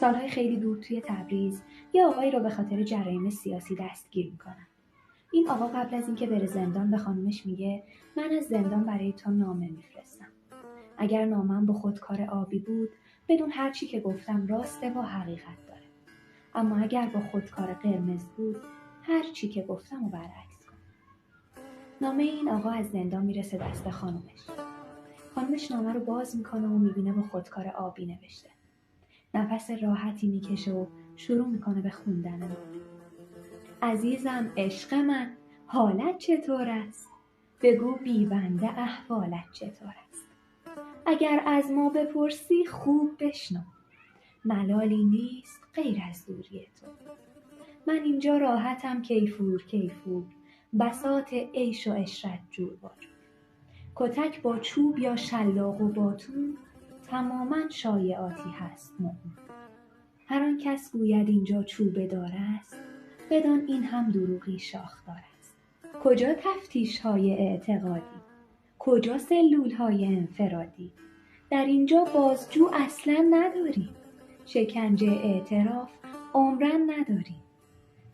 سالهای خیلی دور توی تبریز یه آقایی رو به خاطر جرایم سیاسی دستگیر میکنن. این آقا قبل از اینکه بره زندان به خانومش میگه من از زندان برای تو نامه میفرستم. اگر نامم با خودکار آبی بود بدون هر چی که گفتم راسته و حقیقت داره. اما اگر با خودکار قرمز بود هر چی که گفتم و برعکس کن. نامه این آقا از زندان میرسه دست خانومش. خانومش نامه رو باز میکنه و میبینه با خودکار آبی نوشته. نفس راحتی میکشه و شروع میکنه به خوندن نامه. عزیزم عشق من، حالت چطور است؟ بگو بی بنده احوالت چطور است؟ اگر از ما بپرسی خوب بشنو، ملالی نیست غیر از دوری تو. من اینجا راحتم کیفور کیفور، بساط عیش و عشرت جور با جور. کتک با چوب یا شلاق و باتون، تماماً شایعاتی هست مؤمن. هر آن کس گوید اینجا چوبه دار است، بدان این هم دروغی شاخدار است. کجا تفتیش های اعتقادی؟ کجا سلول های انفرادی؟ در اینجا بازجو اصلا نداریم. شکنجه اعتراف عمرن نداریم.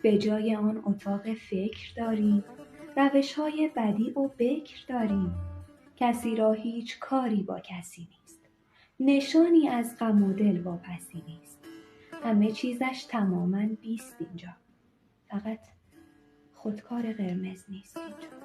به جای آن اتاق فکر داریم. روش های بدیع و بکر داریم. کسی را هیچ کاری با کسی نیست. نشانی از غم و دل واپسی نیست. همه چیزش تماماً بیست اینجا. فقط خودکار قرمز نیست اینجا.